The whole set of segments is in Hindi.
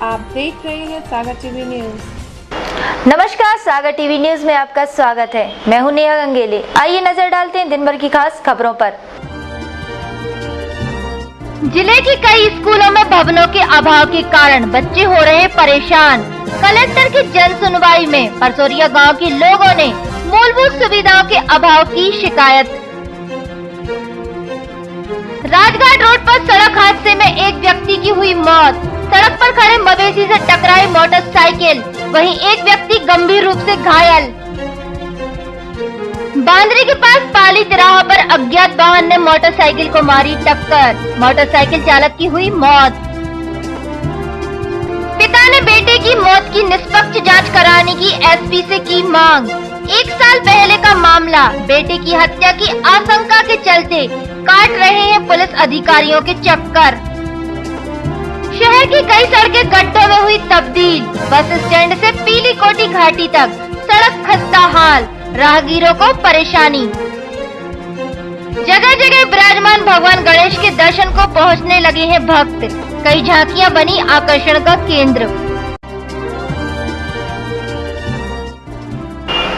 आप देख रहे हैं सागर टीवी न्यूज। नमस्कार, सागर टीवी न्यूज में आपका स्वागत है। मैं हूं नेहा गंगेली। आइए नजर डालते हैं दिन भर की खास खबरों पर। जिले के कई स्कूलों में भवनों के अभाव के कारण बच्चे हो रहे परेशान। कलेक्टर की जन सुनवाई में परसोरिया गांव के लोगों ने मूलभूत सुविधाओं के अभाव की शिकायत। राजघाट रोड पर सड़क हादसे में एक व्यक्ति की हुई मौत। सड़क पर खड़े मवेशी से टकराई मोटरसाइकिल, वहीं एक व्यक्ति गंभीर रूप से घायल। बांदरी के पास पाली तिराहा पर अज्ञात वाहन ने मोटरसाइकिल को मारी टक्कर, मोटरसाइकिल चालक की हुई मौत। पिता ने बेटे की मौत की निष्पक्ष जांच कराने की एसपी से की मांग। 1 साल पहले का मामला, बेटे की हत्या की आशंका के चलते काट रहे हैं पुलिस अधिकारियों के चक्कर। शहर की कई सड़कें गड्ढों में हुई तब्दील। बस स्टैंड से पीली कोटी घाटी तक सड़क खस्ता हाल, राहगीरों को परेशानी। जगह जगह विराजमान भगवान गणेश के दर्शन को पहुंचने लगे हैं भक्त। कई झांकियां बनी आकर्षण का केंद्र।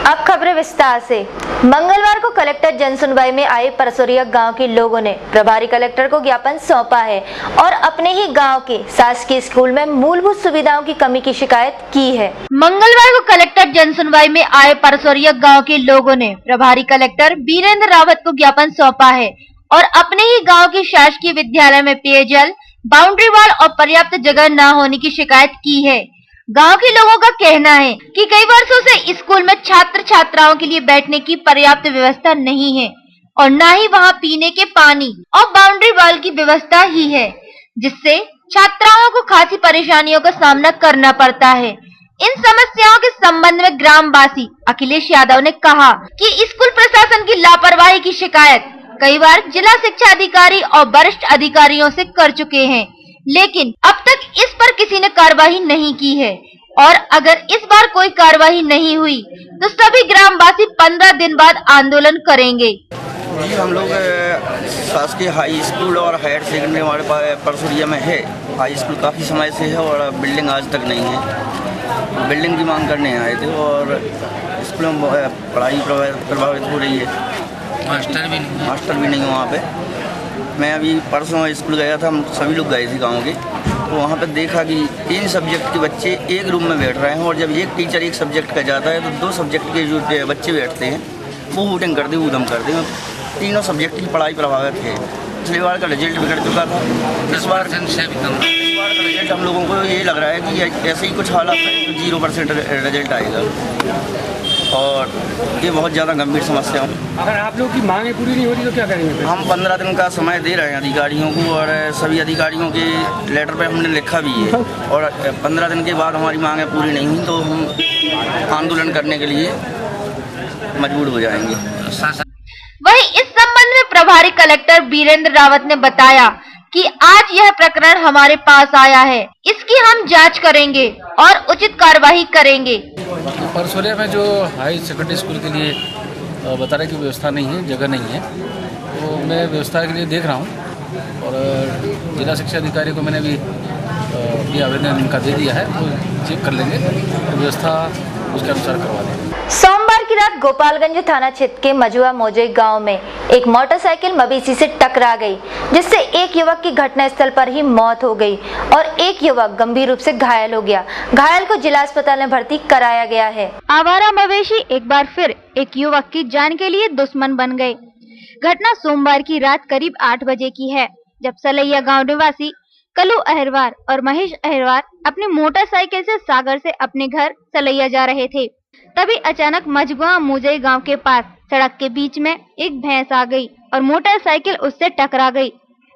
अब खबरें विस्तार से। मंगलवार को कलेक्टर जनसुनवाई में आए परसोरिया गांव के लोगों ने प्रभारी कलेक्टर को ज्ञापन सौंपा है और अपने ही गांव के शासकीय स्कूल में मूलभूत सुविधाओं की कमी की शिकायत की है। मंगलवार को कलेक्टर जनसुनवाई में आए परसोरिया गांव के लोगों ने प्रभारी कलेक्टर वीरेंद्र रावत को ज्ञापन सौंपा है और अपने ही गाँव के शासकीय विद्यालय में पेयजल, बाउंड्री वॉल और पर्याप्त जगह न होने की शिकायत की है। गांव के लोगों का कहना है कि कई वर्षों से स्कूल में छात्र छात्राओं के लिए बैठने की पर्याप्त व्यवस्था नहीं है और न ही वहां पीने के पानी और बाउंड्री वॉल की व्यवस्था ही है, जिससे छात्राओं को खासी परेशानियों का सामना करना पड़ता है। इन समस्याओं के संबंध में ग्रामवासी अखिलेश यादव ने कहा कि स्कूल प्रशासन की लापरवाही की शिकायत कई बार जिला शिक्षा अधिकारी और वरिष्ठ अधिकारियों से कर चुके हैं, लेकिन अब तक इस पर किसी ने कार्रवाई नहीं की है और अगर इस बार कोई कार्रवाई नहीं हुई तो सभी ग्रामवासी 15 दिन बाद आंदोलन करेंगे। हम लोग शासकीय हाई स्कूल और हायर सेकेंडरी हमारे परसोरिया में है। हाई स्कूल काफ़ी समय से है और बिल्डिंग आज तक नहीं है। बिल्डिंग की मांग करने आए थे और स्कूल में पढ़ाई प्रभावित हो रही है। मास्टर भी नहीं है वहाँ पे। मैं अभी परसों स्कूल गया था, हम सभी लोग गए थे गाँव के, तो वहाँ पर देखा कि 3 सब्जेक्ट के बच्चे एक रूम में बैठ रहे हैं और जब एक टीचर एक सब्जेक्ट का जाता है तो 2 सब्जेक्ट के जो बच्चे बैठते हैं वो हूटिंग करते ऊधम करते हैं। तीनों सब्जेक्ट की पढ़ाई प्रभावित है। पिछली बार का रिजल्ट बिगड़ चुका था, इस बार का रिजल्ट हम लोगों को ये लग रहा है कि ऐसे ही कुछ हालात है तो 0% रिजल्ट आएगा और ये बहुत ज़्यादा गंभीर समस्या है। अगर आप लोग की मांगें पूरी नहीं हो रही तो क्या करेंगे? हम 15 दिन का समय दे रहे हैं अधिकारियों को और सभी अधिकारियों के लेटर पे हमने लिखा भी है और 15 दिन के बाद हमारी मांगें पूरी नहीं हुई तो हम आंदोलन करने के लिए मजबूर हो जाएंगे। वहीं इस संबंध में प्रभारी कलेक्टर वीरेंद्र रावत ने बताया कि आज यह प्रकरण हमारे पास आया है, इसकी हम जांच करेंगे और उचित कार्रवाई करेंगे। परसोरिया में जो हाई सेकेंडरी स्कूल के लिए बता रहे कि व्यवस्था नहीं है, जगह नहीं है, तो मैं व्यवस्था के लिए देख रहा हूँ और जिला शिक्षा अधिकारी को मैंने भी आवेदन इनका दे दिया है, वो चेक कर लेंगे तो व्यवस्था उसके अनुसार करवा देंगे। सोमवार की रात गोपालगंज थाना क्षेत्र के मजुआ मोजे गांव में एक मोटरसाइकिल मवेशी से टकरा गई, जिससे एक युवक की घटनास्थल पर ही मौत हो गई और एक युवक गंभीर रूप से घायल हो गया। घायल को जिला अस्पताल में भर्ती कराया गया है। आवारा मवेशी एक बार फिर एक युवक की जान के लिए दुश्मन बन गए। घटना सोमवार की रात करीब 8 बजे की है, जब सलैया गाँव निवासी कलू अहरवार और महेश अहरवार अपनी मोटरसाइकिल से सागर से अपने घर सलैया जा रहे थे। तभी अचानक मझगुआ मुजई गांव के पास सड़क के बीच में एक भैंस आ गई और मोटरसाइकिल उससे टकरा गई,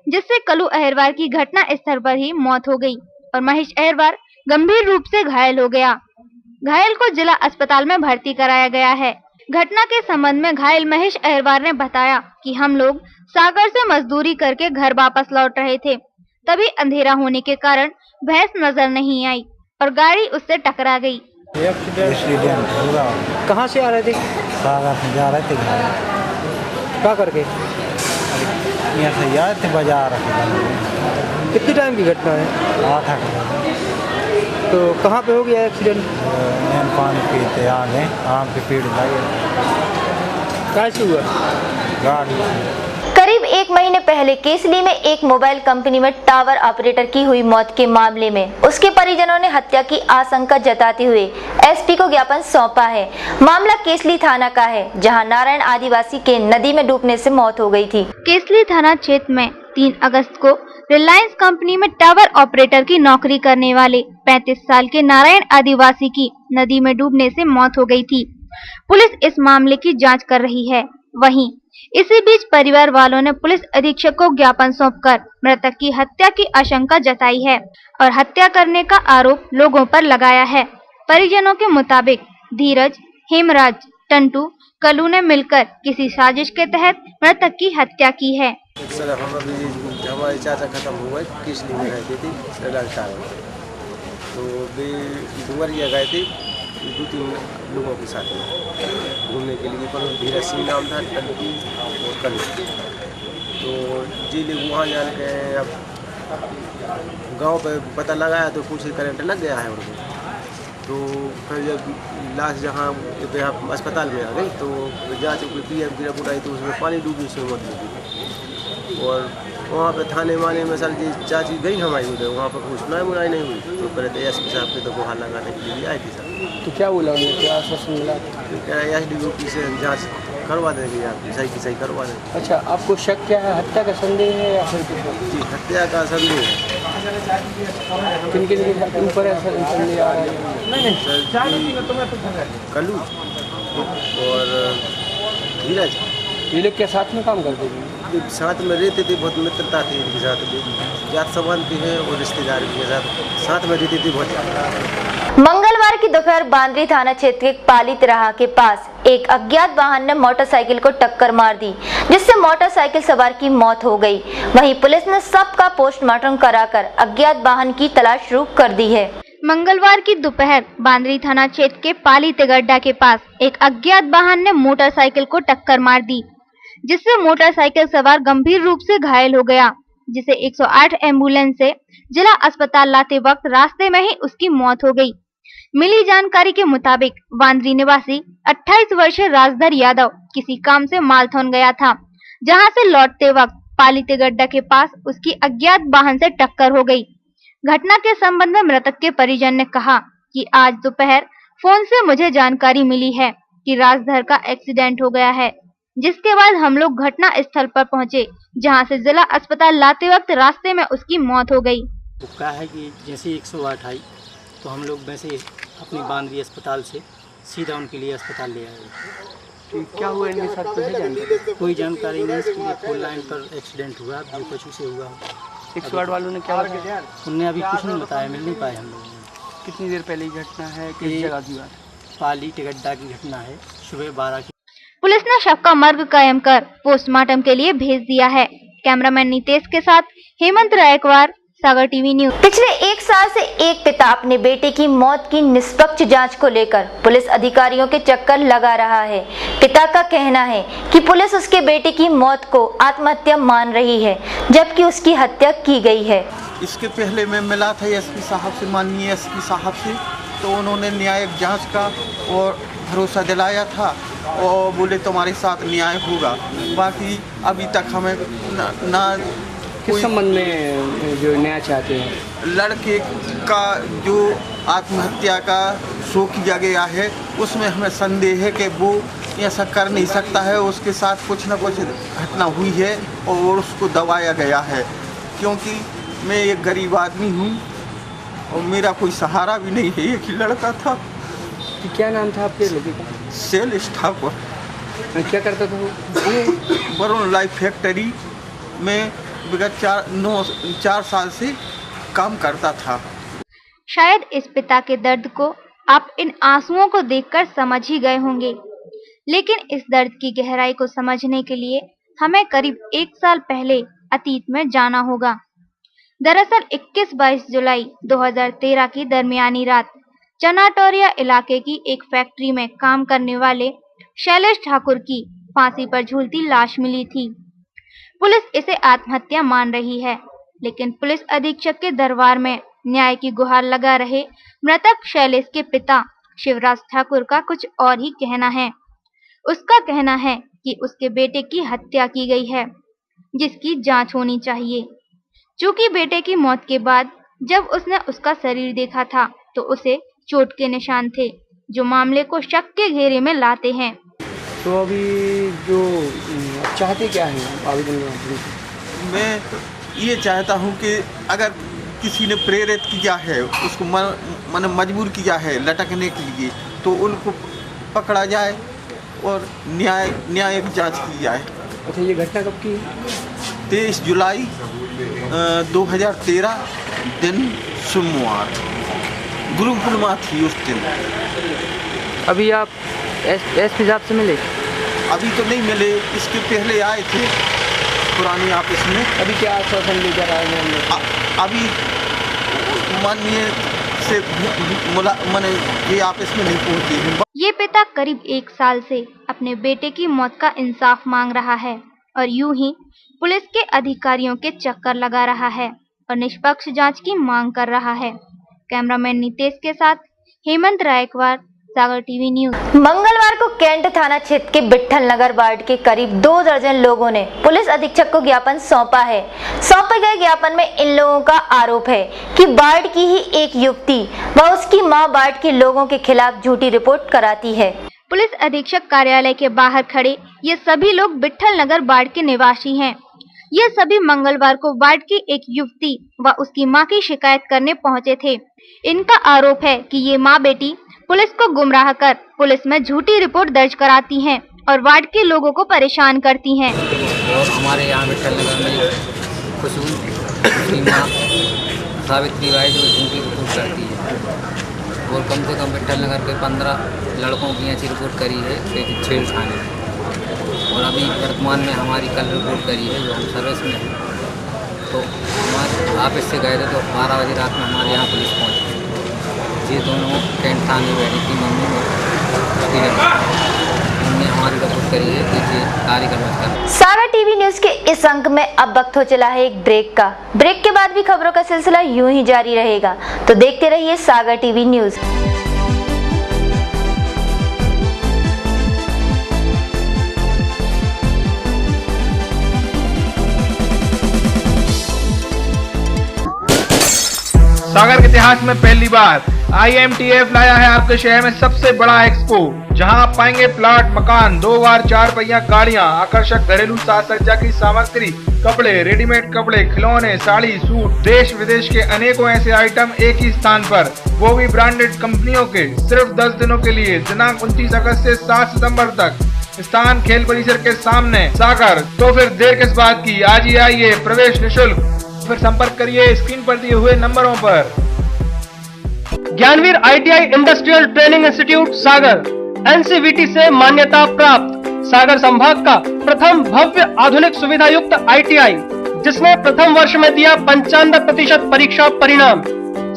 जिससे कलू अहरवार की घटना स्थल पर ही मौत हो गई और महेश अहरवार गंभीर रूप से घायल हो गया। घायल को जिला अस्पताल में भर्ती कराया गया है। घटना के संबंध में घायल महेश अहरवार ने बताया कि हम लोग सागर से मजदूरी करके घर वापस लौट रहे थे, तभी अंधेरा होने के कारण भैंस नजर नहीं आई और गाड़ी उससे टकरा गई। एक्सीडेंट हुआ। कहाँ से आ रहे थे? सागर से जा रहे थे घर। क्या करके? यहाँ से जा रहे थे बाजार। कितने टाइम की घटना है? 8 घंटे। तो कहाँ पे हो गया एक्सीडेंट? पानी पीते आगे आम के पेड़ लगे। कैसे हुआ? गाड़ी। करीब 1 महीने पहले केसली में एक मोबाइल कंपनी में टावर ऑपरेटर की हुई मौत के मामले में उसके परिजनों ने हत्या की आशंका जताते हुए एसपी को ज्ञापन सौंपा है। मामला केसली थाना का है, जहां नारायण आदिवासी के नदी में डूबने से मौत हो गई थी। केसली थाना क्षेत्र में 3 अगस्त को रिलायंस कंपनी में टावर ऑपरेटर की नौकरी करने वाले 35 साल के नारायण आदिवासी की नदी में डूबने से मौत हो गई थी। पुलिस इस मामले की जांच कर रही है। वहीं इसी बीच परिवार वालों ने पुलिस अधीक्षक को ज्ञापन सौंपकर मृतक की हत्या की आशंका जताई है और हत्या करने का आरोप लोगों पर लगाया है। परिजनों के मुताबिक धीरज, हेमराज, टंटू, कलू ने मिलकर किसी साजिश के तहत मृतक की हत्या की है। सर हमारे चाचा खत्म हुए किसली में रहती थी तो वे डुमरिया गए थे 2-3 लोगों के साथ में घूमने के लिए, पर धीरज सिंह नाम था, टंकी और कलू। तो जी लोग वहाँ जाने के अब गांव पे पता लगाया तो कुछ करंट लग गया है उनको। तो फिर जब लाश जहाँ अस्पताल में आ गई तो जाँच PM की रिपोर्ट आई तो उसमें पानी डूबने से मौत हो गई। और वहाँ पे थाने वाने में सर जी चाची गई हमारी उधर, वहाँ पर कुछ सुनाई नहीं हुई। तो पहले तो एसपी साहब के तो गुहार लगाने के लिए आई थी सर। तो क्या बोला उन्होंने, क्या आश्वासन मिला? SDOP से जाँच करवा देंगे, आपकी सही की सही करवा देंगे। अच्छा, आपको शक क्या है? हत्या का संदेह है या फिर जी हत्या का संदेह है। किन किन के ऊपर ऐसा संदेह आ रहा है? सर कलू और धीरज, ये लोग क्या साथ में काम करते थे? साथ में रहते थे, बहुत मित्रता थी इनके साथ, जात संबंध भी है और रिश्तेदार के साथ में रहती थी बहुत। मंगलवार की दोपहर बांद्री थाना क्षेत्र के पाली तिराहा के पास एक अज्ञात वाहन ने मोटरसाइकिल को टक्कर मार दी, जिससे मोटरसाइकिल सवार की मौत हो गई। वहीं पुलिस ने शव का पोस्टमार्टम कराकर अज्ञात वाहन की तलाश शुरू कर दी है। मंगलवार की दोपहर बांद्री थाना क्षेत्र के पाली तिगड्डा के पास एक अज्ञात वाहन ने मोटरसाइकिल को टक्कर मार दी, जिससे मोटरसाइकिल सवार गंभीर रूप से घायल हो गया, जिसे 108 एम्बुलेंस से जिला अस्पताल लाते वक्त रास्ते में ही उसकी मौत हो गई। मिली जानकारी के मुताबिक बांद्री निवासी 28 वर्षीय राजधर यादव किसी काम से मालथौन गया था, जहां से लौटते वक्त पाली तिगड्डा के पास उसकी अज्ञात वाहन से टक्कर हो गई। घटना के संबंध में मृतक के परिजन ने कहा कि आज दोपहर फोन से मुझे जानकारी मिली है कि राजधर का एक्सीडेंट हो गया है, जिसके बाद हम लोग घटना स्थल पर पहुंचे, जहां से जिला अस्पताल लाते वक्त रास्ते में उसकी मौत हो गई। क्या है कि जैसे 108 आई तो हम लोग वैसे अपनी बांद्री अस्पताल से सीधा उनके लिए अस्पताल ले आए। तो क्या हुआ इनके साथ? कोई जानकारी नहीं, इसकी फोर लाइन पर एक्सीडेंट हुआ, जो कछु से हुआ। 108 वालों ने क्या बताया? उनने अभी कुछ नहीं बताया, मिल नहीं पाए हम लोग। कितनी देर पहले की घटना है, किस जगह की बात? पाली तिगड्डा की घटना है, सुबह 12 की। पुलिस ने शव का मर्ग कायम कर पोस्टमार्टम के लिए भेज दिया है। कैमरामैन नितेश के साथ हेमंत रायकवार, सागर टीवी न्यूज। पिछले 1 साल से एक पिता अपने बेटे की मौत की निष्पक्ष जांच को लेकर पुलिस अधिकारियों के चक्कर लगा रहा है। पिता का कहना है कि पुलिस उसके बेटे की मौत को आत्महत्या मान रही है, जबकि उसकी हत्या की गई है। इसके पहले मैं मिला था एसपी साहब से, माननीय एसपी साहब से, तो उन्होंने न्यायिक जांच का और भरोसा दिलाया था और बोले तुम्हारे साथ न्याय होगा। बाकी अभी तक हमें ना किस संबंध में जो न्याय चाहते हैं? लड़के का जो आत्महत्या का शो किया गया है उसमें हमें संदेह है कि वो ऐसा कर नहीं सकता है, उसके साथ कुछ न कुछ घटना हुई है और उसको दबाया गया है। क्योंकि मैं एक गरीब आदमी हूँ और मेरा कोई सहारा भी नहीं है, एक ही लड़का था। कि क्या नाम था आपके लड़के का? शैलेश ठाकुर। क्या करता था वो? वरुण लाइफ फैक्ट्री में विगत 4 साल से काम करता था। शायद इस पिता के दर्द को आप इन आंसुओं को देखकर समझ ही गए होंगे, लेकिन इस दर्द की गहराई को समझने के लिए हमें करीब 1 साल पहले अतीत में जाना होगा। दरअसल 21-22 जुलाई 2013 की दरमियानी रात चनाटोरिया इलाके की एक फैक्ट्री में काम करने वाले शैलेश ठाकुर की फांसी पर झूलती लाश मिली थी। पुलिस इसे आत्महत्या मान रही है, लेकिन पुलिस अधीक्षक के दरबार में न्याय की गुहार लगा रहे मृतक शैलेश के पिता शिवराज ठाकुर का कुछ और ही कहना है। उसका कहना है कि उसके बेटे की हत्या की गई है, जिसकी जांच होनी चाहिए। चूंकि बेटे की मौत के बाद जब उसने उसका शरीर देखा था तो उसे चोट के निशान थे, जो मामले को शक के घेरे में लाते हैं। तो अभी जो चाहते क्या है आवेदन में? मैं ये चाहता हूँ कि अगर किसी ने प्रेरित किया है, उसको मन मजबूर किया है लटकने के लिए, तो उनको पकड़ा जाए और न्यायिक जांच की जाए। अच्छा, ये घटना कब की? 23 जुलाई 2013 दिन सोमवार, गुरु पूर्णिमा थी उस दिन। अभी आप एसपी साहब से मिले? अभी तो नहीं मिले, इसके पहले आए थे पुरानी ऑफिस में। अभी क्या आश्वासन लेकर आए हैं? अभी माननीय से मैंने ये ऑफिस में नहीं पहुंची है। ये पिता करीब 1 साल से अपने बेटे की मौत का इंसाफ मांग रहा है और यूं ही पुलिस के अधिकारियों के चक्कर लगा रहा है और निष्पक्ष जांच की मांग कर रहा है। कैमरामैन नितेश के साथ हेमंत रायकवार, सागर टीवी न्यूज। मंगलवार को कैंट थाना क्षेत्र के विट्ठल नगर वार्ड के करीब 2 दर्जन लोगों ने पुलिस अधीक्षक को ज्ञापन सौंपा है। सौंपे गए ज्ञापन में इन लोगों का आरोप है कि वार्ड की ही एक युवती व उसकी मां वार्ड के लोगों के खिलाफ झूठी रिपोर्ट कराती है। पुलिस अधीक्षक कार्यालय के बाहर खड़े ये सभी लोग विट्ठल नगर वार्ड के निवासी हैं। ये सभी मंगलवार को वार्ड की एक युवती व उसकी मां की शिकायत करने पहुंचे थे। इनका आरोप है कि ये मां बेटी पुलिस को गुमराह कर पुलिस में झूठी रिपोर्ट दर्ज कराती हैं और वार्ड के लोगों को परेशान करती हैं। और हमारे यहाँ विट्ठल नगर में खुशबू उसकी माँ सावित्री बाई जो झूठी रिपोर्ट करती है और कम से कम विट्ठल नगर के 15 लड़कों की ऐसी रिपोर्ट करी है कि छेड़खानी, और अभी वर्तमान में हमारी कल रिपोर्ट करी है जो हम सर्विस में हैं। तो हमारे ऑफिस से गए थे तो 12 बजे रात में हमारे यहाँ पुलिस पहुँची। ये दोनों कैंट थाने बैठी थी, मम्मी उन्होंने हमारी रिपोर्ट करी है कि कार्यक्रम कर। सागर टीवी न्यूज के इस अंक में अब वक्त हो चला है एक ब्रेक का। ब्रेक के बाद भी खबरों का सिलसिला यूं ही जारी रहेगा, तो देखते रहिए सागर टीवी न्यूज। सागर के इतिहास में पहली बार IMTF लाया है आपके शहर में सबसे बड़ा एक्सपो, जहां आप पाएंगे प्लाट, मकान, 2-4 पहिया गाड़ियां, आकर्षक घरेलू साज सज्जा की सामग्री, कपड़े, रेडीमेड कपड़े, खिलौने, साड़ी, सूट, देश विदेश के अनेकों ऐसे आइटम एक ही स्थान पर, वो भी ब्रांडेड कंपनियों के, सिर्फ 10 दिनों के लिए। दिनांक 29 अगस्त से 7 सितम्बर तक। स्थान खेल परिसर के सामने, सागर। तो फिर देर किस बात की, आज ही आइए, प्रवेश निःशुल्क। फिर संपर्क करिए स्क्रीन पर दिए हुए नंबरों पर। Gyanveer ITI industrial training institute सागर NCVT से मान्यता प्राप्त सागर संभाग का प्रथम भव्य आधुनिक सुविधा युक्त ITI, जिसने प्रथम वर्ष में दिया 95% परीक्षा परिणाम।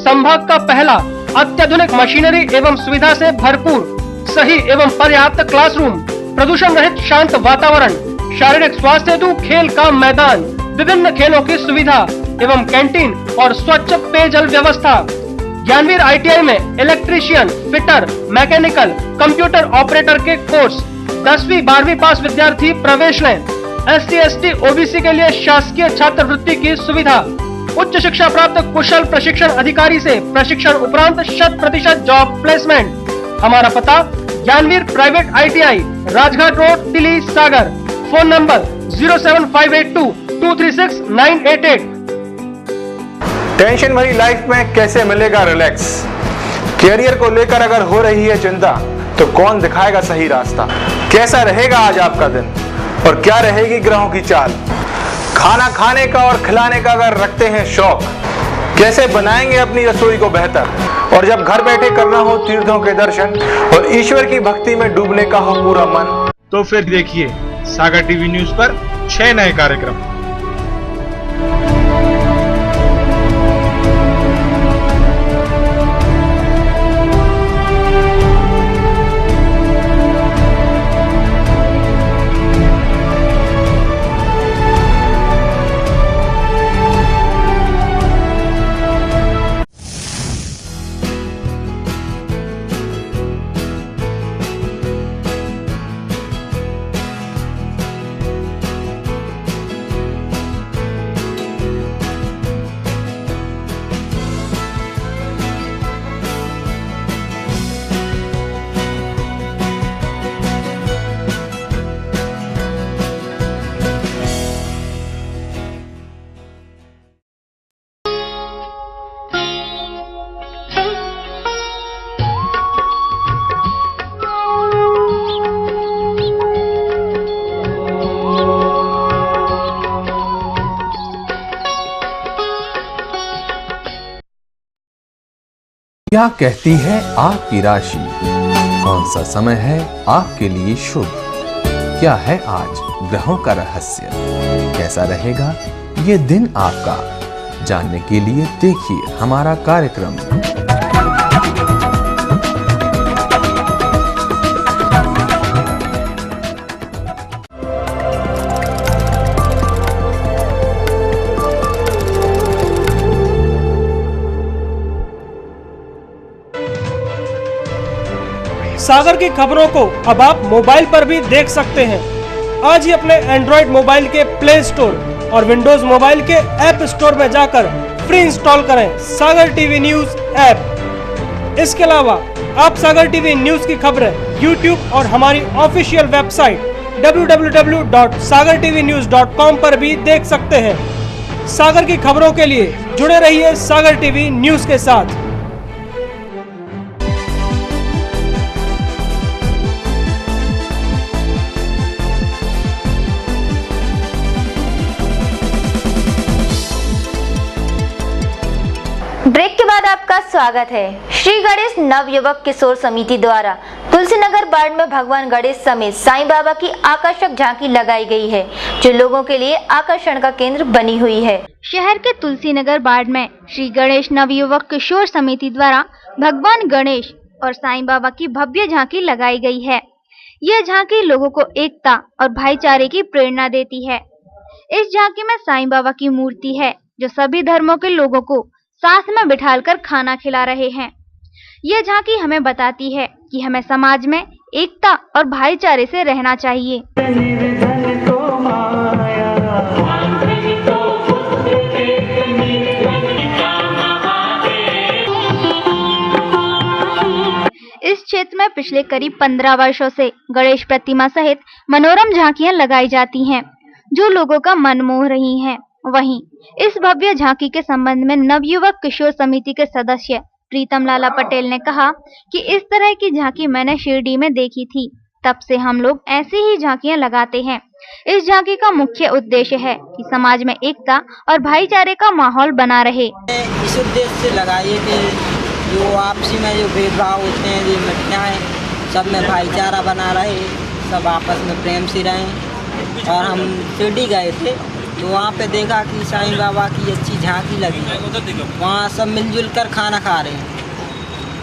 संभाग का पहला अत्याधुनिक मशीनरी एवं सुविधा से भरपूर सही एवं पर्याप्त क्लासरूम, प्रदूषण रहित शांत वातावरण, शारीरिक स्वास्थ्य हेतु खेल का मैदान, विभिन्न खेलों की सुविधा एवं कैंटीन और स्वच्छ पेयजल व्यवस्था। ज्ञानवीर ITI में electrician, fitter, mechanical, computer operator के कोर्स 10वीं 12वीं पास विद्यार्थी प्रवेश लें। SC ST OBC के लिए शासकीय छात्रवृत्ति की सुविधा। उच्च शिक्षा प्राप्त कुशल प्रशिक्षण अधिकारी से प्रशिक्षण उपरांत 100% जॉब प्लेसमेंट। हमारा पता Gyanveer private ITI, Rajghat road, Tili, Sagar. Phone number 07582 236 988। Tension भरी लाइफ में कैसे मिलेगा रिलैक्स? कैरियर को लेकर अगर हो रही है चिंता, तो कौन दिखाएगा सही रास्ता? कैसा रहेगा आज आपका दिन और क्या रहेगी ग्रहों की चाल? खाना खाने का और खिलाने का अगर रखते हैं शौक, कैसे बनाएंगे अपनी रसोई को बेहतर? और जब घर बैठे करना हो तीर्थों के दर्शन और ईश्वर की भक्ति में डूबने का हो पूरा मन, तो फिर देखिए सागर टीवी न्यूज पर 6 नए कार्यक्रम। क्या कहती है आपकी राशि? कौन सा समय है आपके लिए शुभ? क्या है आज ग्रहों का रहस्य? कैसा रहेगा ये दिन आपका? जानने के लिए देखिए हमारा कार्यक्रम। सागर की खबरों को अब आप मोबाइल पर भी देख सकते हैं। आज ही अपने एंड्रॉइड मोबाइल के प्ले स्टोर और विंडोज मोबाइल के ऐप स्टोर में जाकर फ्री इंस्टॉल करें सागर टीवी न्यूज ऐप। इसके अलावा आप सागर टीवी न्यूज की खबरें यूट्यूब और हमारी ऑफिशियल वेबसाइट www.sagartvnews.com पर भी देख सकते हैं। सागर की खबरों के लिए जुड़े रहिए सागर टीवी न्यूज के साथ। ब्रेक के बाद आपका स्वागत है। श्री गणेश नवयुवक किशोर समिति द्वारा तुलसीनगर वार्ड में भगवान गणेश समेत साईं बाबा की आकर्षक झांकी लगाई गई है, जो लोगों के लिए आकर्षण का केंद्र बनी हुई है। शहर के तुलसीनगर वार्ड में श्री गणेश नवयुवक किशोर समिति द्वारा भगवान गणेश और साईं बाबा की भव्य झांकी लगाई गई है। यह झांकी लोगों को एकता और भाईचारे की प्रेरणा देती है। इस झांकी में साईं बाबा की मूर्ति है, जो सभी धर्मों के लोगों को साथ में बिठाकर खाना खिला रहे हैं। यह झांकी हमें बताती है कि हमें समाज में एकता और भाईचारे से रहना चाहिए। इस क्षेत्र में पिछले करीब 15 वर्षों से गणेश प्रतिमा सहित मनोरम झांकियां लगाई जाती हैं, जो लोगों का मन मोह रही हैं। वहीं इस भव्य झांकी के संबंध में नवयुवक किशोर समिति के सदस्य प्रीतम लाला पटेल ने कहा कि इस तरह की झांकी मैंने शिरडी में देखी थी, तब से हम लोग ऐसी ही झांकियां लगाते हैं। इस झांकी का मुख्य उद्देश्य है कि समाज में एकता और भाईचारे का माहौल बना रहे। इस उद्देश्य से लगाइए कि जो आपसी में जो भेदभाव होते हैं ये मिट जाएं, सब में भाईचारा बना रहे, सब आपस में प्रेम से रहें। और हम शिरडी गए थे तो वहाँ पे देखा कि साईं बाबा की अच्छी झांकी लगी, वहाँ सब मिलजुल कर खाना खा रहे हैं।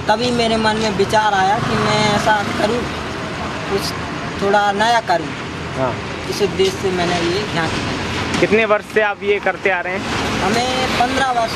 तभी मेरे मन में विचार आया कि मैं ऐसा करूँ, कुछ थोड़ा नया करूँ। हाँ। इस उद्देश्य से मैंने ये झांकी बनाई। कितने वर्ष से आप ये करते आ रहे हैं? हमें 15 वर्ष।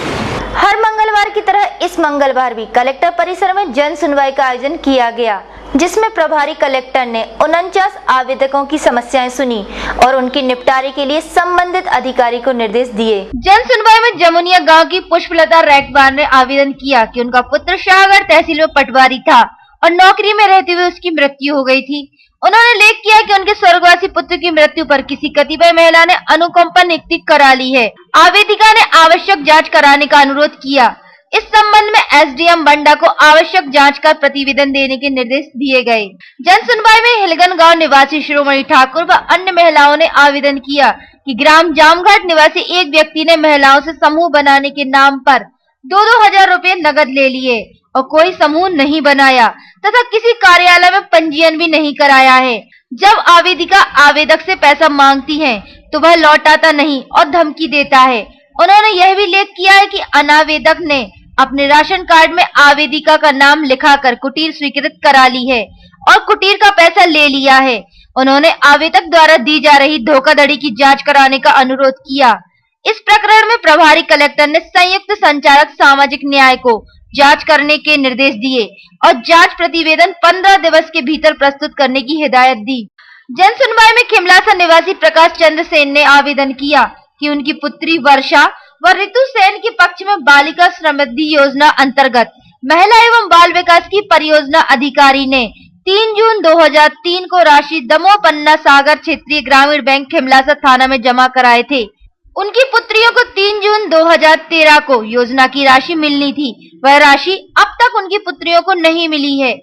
हर मंगलवार की तरह इस मंगलवार भी कलेक्टर परिसर में जन सुनवाई का आयोजन किया गया, जिसमें प्रभारी कलेक्टर ने 49 आवेदकों की समस्याएं सुनी और उनके निपटारे के लिए संबंधित अधिकारी को निर्देश दिए। जन सुनवाई में जमुनिया गांव की पुष्पलता रैकबार ने आवेदन किया कि उनका पुत्र शाहगढ़ तहसील में पटवारी था और नौकरी में रहते हुए उसकी मृत्यु हो गई थी। उन्होंने उल्लेख किया कि उनके स्वर्गवासी पुत्र की मृत्यु पर किसी कतिपय महिला ने अनुकंपा नियुक्ति करा ली है। आवेदिका ने आवश्यक जांच कराने का अनुरोध किया। इस संबंध में एसडीएम बंडा को आवश्यक जांच का प्रतिवेदन देने के निर्देश दिए गए। जन सुनवाई में हिलगन गांव निवासी शिरोमणि ठाकुर व अन्य महिलाओं ने आवेदन किया कि ग्राम जामघाट निवासी एक व्यक्ति ने महिलाओं से समूह बनाने के नाम पर 2-2 हजार रुपए नगद ले लिए और कोई समूह नहीं बनाया तथा किसी कार्यालय में पंजीयन भी नहीं कराया है। जब आवेदिका आवेदक से पैसा मांगती है तो वह लौटाता नहीं और धमकी देता है। उन्होंने यह भी उल्लेख किया है कि अनावेदक ने अपने राशन कार्ड में आवेदिका का नाम लिखाकर कुटीर स्वीकृत करा ली है और कुटीर का पैसा ले लिया है। उन्होंने आवेदक द्वारा दी जा रही धोखाधड़ी की जांच कराने का अनुरोध किया। इस प्रकरण में प्रभारी कलेक्टर ने संयुक्त संचालक सामाजिक न्याय को जांच करने के निर्देश दिए और जांच प्रतिवेदन 15 दिवस के भीतर प्रस्तुत करने की हिदायत दी। जन सुनवाई में खिमलासा निवासी प्रकाश चंद्र सेन ने आवेदन किया कि उनकी पुत्री वर्षा व ऋतु सेन के पक्ष में बालिका समृद्धि योजना अंतर्गत महिला एवं बाल विकास की परियोजना अधिकारी ने 3 जून 2003 को राशि दमोह पन्ना सागर क्षेत्रीय ग्रामीण बैंक खिमलासा थाना में जमा कराए थे। उनकी पुत्रियों को 3 जून 2013 को योजना की राशि मिलनी थी, वह राशि अब तक उनकी पुत्रियों को नहीं मिली है।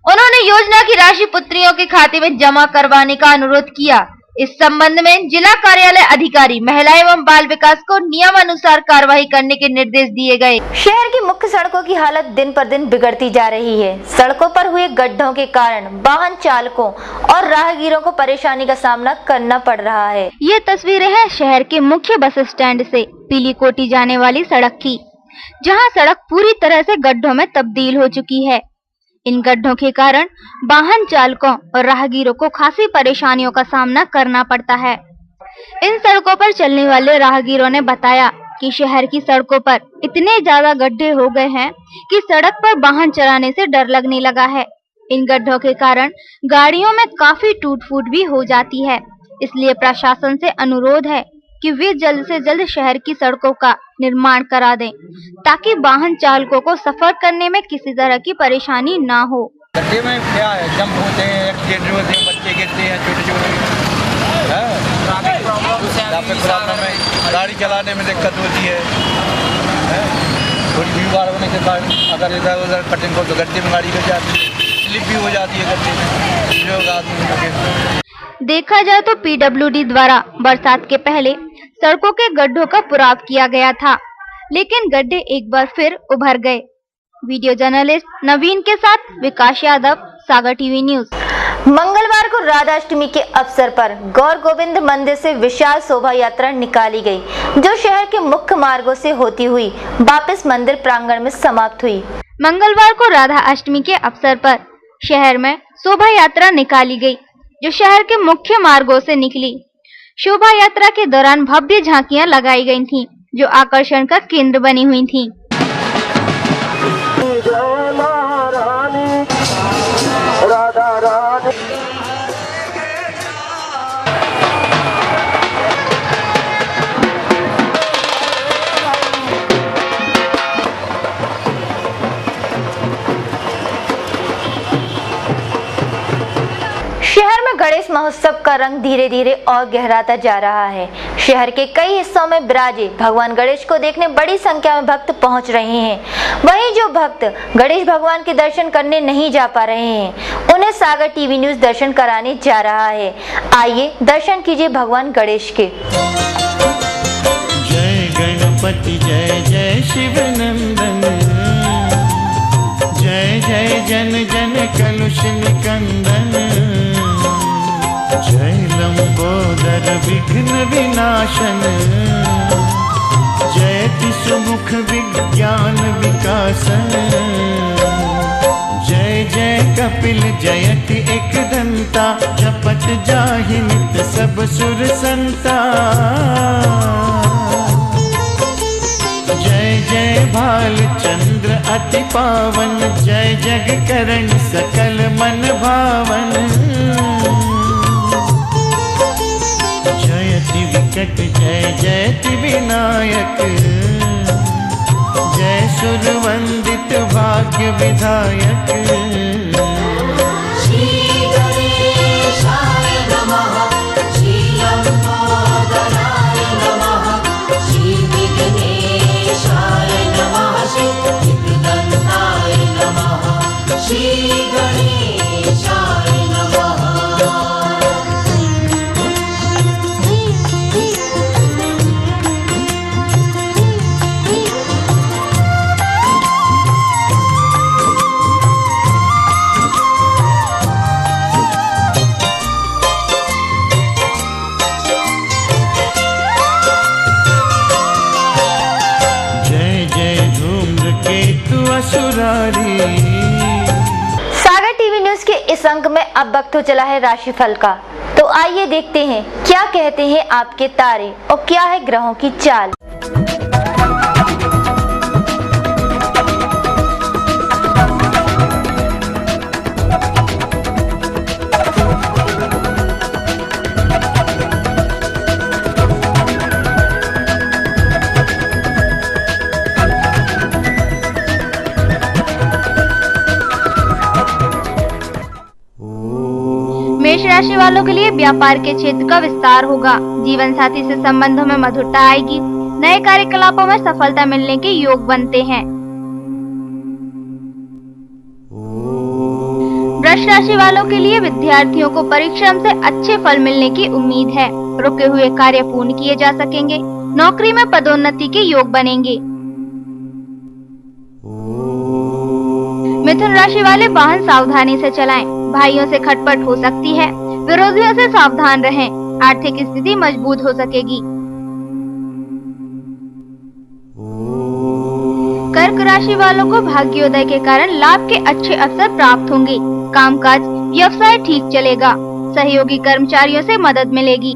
उन्होंने योजना की राशि पुत्रियों के खाते में जमा करवाने का अनुरोध किया। इस संबंध में जिला कार्यालय अधिकारी महिला एवं बाल विकास को नियमानुसार कार्रवाई करने के निर्देश दिए गए। शहर की मुख्य सड़कों की हालत दिन पर दिन बिगड़ती जा रही है। सड़कों पर हुए गड्ढों के कारण वाहन चालकों और राहगीरों को परेशानी का सामना करना पड़ रहा है। ये तस्वीरें हैं शहर के मुख्य बस स्टैंड से पीली कोठी जाने वाली सड़क की, जहां सड़क पूरी तरह से गड्ढों में तब्दील हो चुकी है। इन गड्ढों के कारण वाहन चालकों और राहगीरों को खासी परेशानियों का सामना करना पड़ता है। इन सड़कों पर चलने वाले राहगीरों ने बताया कि शहर की सड़कों पर इतने ज्यादा गड्ढे हो गए हैं कि सड़क पर वाहन चलाने से डर लगने लगा है। इन गड्ढों के कारण गाड़ियों में काफी टूट फूट भी हो जाती है। इसलिए प्रशासन से अनुरोध है कि वे जल्द से जल्द शहर की सड़कों का निर्माण करा दें, ताकि वाहन चालकों को सफर करने में किसी तरह की परेशानी ना हो। गड्ढे में क्या है, जंप होते हैं, एक्सीडेंट होते हैं, बच्चे गिरते हैं, छोटे-छोटे ट्रैफिक प्रॉब्लम है, गाड़ी चलाने में दिक्कत होती है। थोड़ी भीड़ भाड़ होने के कारण अगर इधर उधर कटिंग हो तो गड्ढे में गाड़ी गिर जाती है, स्लिप भी हो जाती है गड्ढे में, जो आदमी। देखा जाए तो पीडब्ल्यूडी द्वारा बरसात के पहले सड़कों के गड्ढों का पुराव किया गया था, लेकिन गड्ढे एक बार फिर उभर गए। वीडियो जर्नलिस्ट नवीन के साथ विकास यादव, सागर टीवी न्यूज। मंगलवार को राधाष्टमी के अवसर पर गौर गोविंद मंदिर से विशाल शोभा यात्रा निकाली गई, जो शहर के मुख्य मार्गों से होती हुई वापस मंदिर प्रांगण में समाप्त हुई। मंगलवार को राधा अष्टमी के अवसर पर शहर में शोभा यात्रा निकाली गई, जो शहर के मुख्य मार्गों से निकली। शोभा यात्रा के दौरान भव्य झांकियां लगाई गई थीं, जो आकर्षण का केंद्र बनी हुई थीं। शहर में गणेश महोत्सव का रंग धीरे धीरे और गहराता जा रहा है। शहर के कई हिस्सों में विराजे भगवान गणेश को देखने बड़ी संख्या में भक्त पहुंच रहे हैं। वहीं जो भक्त गणेश भगवान के दर्शन करने नहीं जा पा रहे हैं, उन्हें सागर टीवी न्यूज दर्शन कराने जा रहा है। आइए दर्शन कीजिए भगवान गणेश के। जय गणपति जय जय शिव नंदन, जय जय जन जन कलुष निकंदन, जय लंबोदर विघ्न विनाशन, जयति सुमुख विज्ञान विकासन, जय जय कपिल जयति एक दंता, जपत जाहि नित सब सुर संता, जय जय भाल चंद्र अति पावन, जय जग करण सकल मन भावन, जयति विकट जय जयति विनायक, जय सुर वंदित भाग्य विधायक। श्री गणेशाय नमः, श्री लंबोदराय नमः, श्री विघ्नेशाय नमः, श्री विघ्नदंताय नमः, श्री गणेशाय नमः। सागर टीवी न्यूज के इस अंक में अब वक्त हो चला है राशिफल का, तो आइए देखते हैं क्या कहते हैं आपके तारे और क्या है ग्रहों की चाल। मेष राशि वालों के लिए व्यापार के क्षेत्र का विस्तार होगा। जीवन साथी से संबंधों में मधुरता आएगी। नए कार्यकलापों में सफलता मिलने के योग बनते हैं। वृष राशि वालों के लिए विद्यार्थियों को परिश्रम से अच्छे फल मिलने की उम्मीद है। रुके हुए कार्य पूर्ण किए जा सकेंगे। नौकरी में पदोन्नति के योग बनेंगे। मिथुन राशि वाले वाहन सावधानी से चलाएं। भाइयों से खटपट हो सकती है। विरोधियों से सावधान रहें। आर्थिक स्थिति मजबूत हो सकेगी। कर्क राशि वालों को भाग्योदय के कारण लाभ के अच्छे अवसर प्राप्त होंगे। कामकाज व्यवसाय ठीक चलेगा। सहयोगी कर्मचारियों से मदद मिलेगी।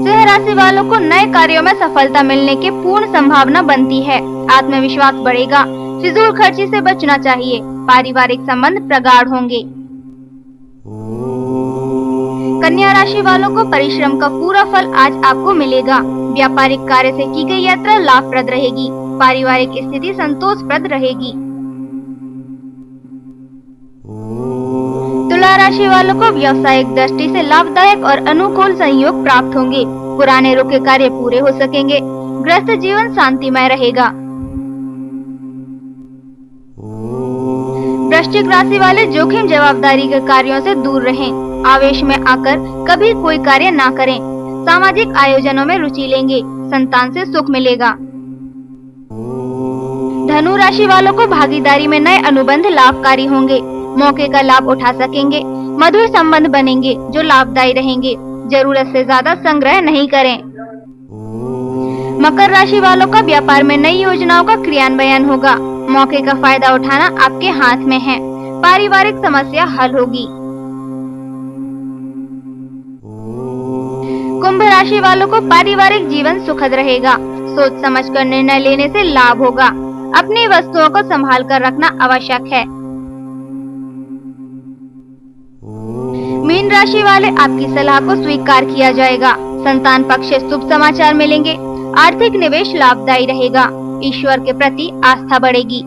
सिंह राशि वालों को नए कार्यों में सफलता मिलने की पूर्ण संभावना बनती है। आत्मविश्वास बढ़ेगा। फिजूल खर्ची से बचना चाहिए। पारिवारिक संबंध प्रगाढ़ होंगे। कन्या राशि वालों को परिश्रम का पूरा फल आज आपको मिलेगा। व्यापारिक कार्य से की गई यात्रा लाभप्रद रहेगी। पारिवारिक स्थिति संतोषप्रद रहेगी। तुला राशि वालों को व्यावसायिक दृष्टि से लाभदायक और अनुकूल संयोग प्राप्त होंगे। पुराने रुके कार्य पूरे हो सकेंगे। गृहस्थ जीवन शांतिमय रहेगा। वृश्चिक राशि वाले जोखिम जवाबदारी के कार्यों से दूर रहें। आवेश में आकर कभी कोई कार्य ना करें। सामाजिक आयोजनों में रुचि लेंगे। संतान से सुख मिलेगा। धनु राशि वालों को भागीदारी में नए अनुबंध लाभकारी होंगे। मौके का लाभ उठा सकेंगे। मधुर संबंध बनेंगे जो लाभदायी रहेंगे। जरूरत से ज्यादा संग्रह नहीं करें। मकर राशि वालों का व्यापार में नई योजनाओं का क्रियान्वयन होगा। मौके का फायदा उठाना आपके हाथ में है। पारिवारिक समस्या हल होगी। कुंभ राशि वालों को पारिवारिक जीवन सुखद रहेगा। सोच समझकर निर्णय लेने से लाभ होगा। अपनी वस्तुओं को संभाल कर रखना आवश्यक है। मीन राशि वाले आपकी सलाह को स्वीकार किया जाएगा। संतान पक्ष से शुभ समाचार मिलेंगे। आर्थिक निवेश लाभदायी रहेगा। ईश्वर के प्रति आस्था बढ़ेगी।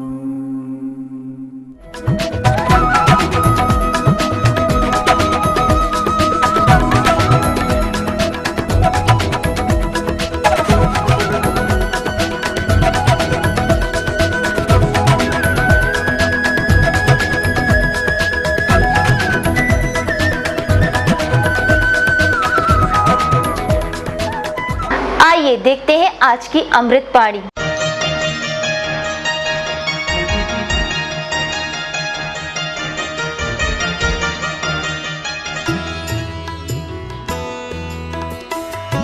आइए देखते हैं आज की अमृत पाड़ी।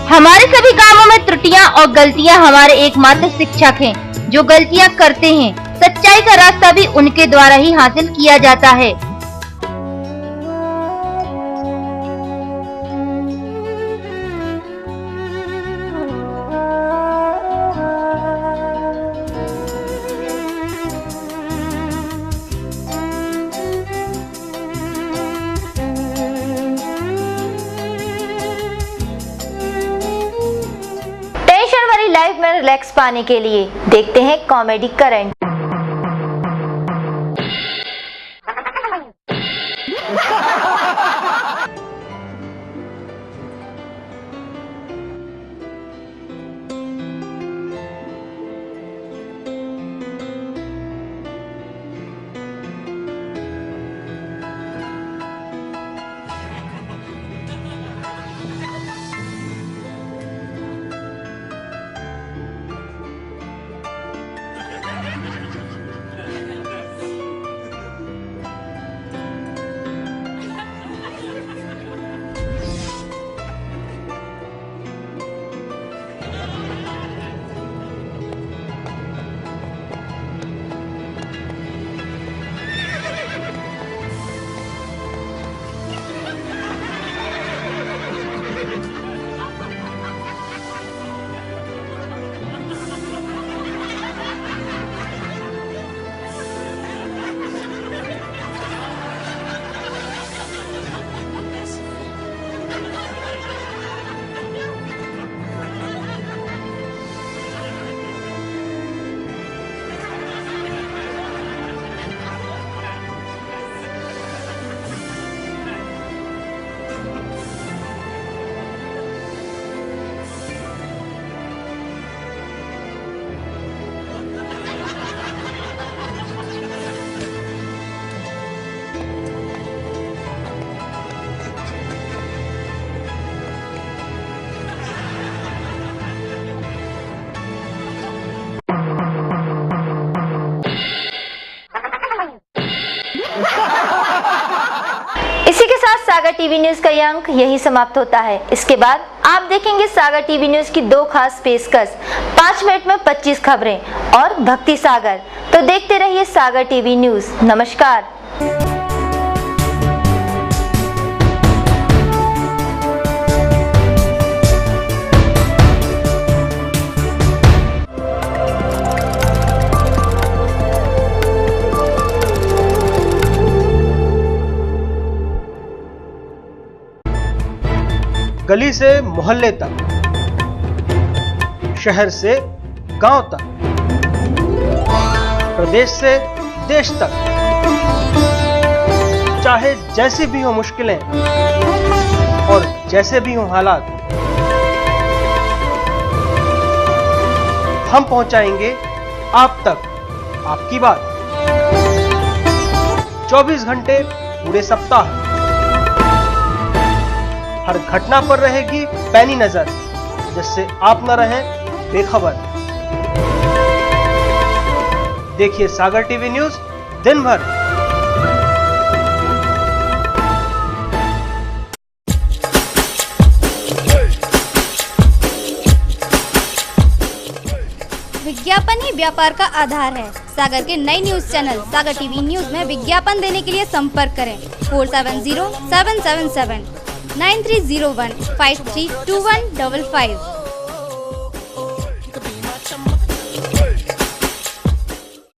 हमारे सभी कामों में त्रुटियां और गलतियां हमारे एकमात्र शिक्षक हैं। जो गलतियां करते हैं, सच्चाई का रास्ता भी उनके द्वारा ही हासिल किया जाता है। लाइफ में रिलैक्स पाने के लिए देखते हैं कॉमेडी करंट। आज सागर टीवी न्यूज का ये अंक यही समाप्त होता है। इसके बाद आप देखेंगे सागर टीवी न्यूज की 2 खास पेशकश, 5 मिनट में 25 खबरें और भक्ति सागर। तो देखते रहिए सागर टीवी न्यूज। नमस्कार। गली से मोहल्ले तक, शहर से गांव तक, प्रदेश से देश तक, चाहे जैसी भी हो मुश्किलें और जैसे भी हो हालात, हम पहुंचाएंगे आप तक आपकी बात। 24 घंटे पूरे सप्ताह, हर घटना पर रहेगी पैनी नजर, जिससे आप न रहें बेखबर। देखिए सागर टीवी न्यूज दिन भर। विज्ञापन ही व्यापार का आधार है। सागर के नए न्यूज चैनल सागर टीवी न्यूज में विज्ञापन देने के लिए संपर्क करें 470777 9301 532155।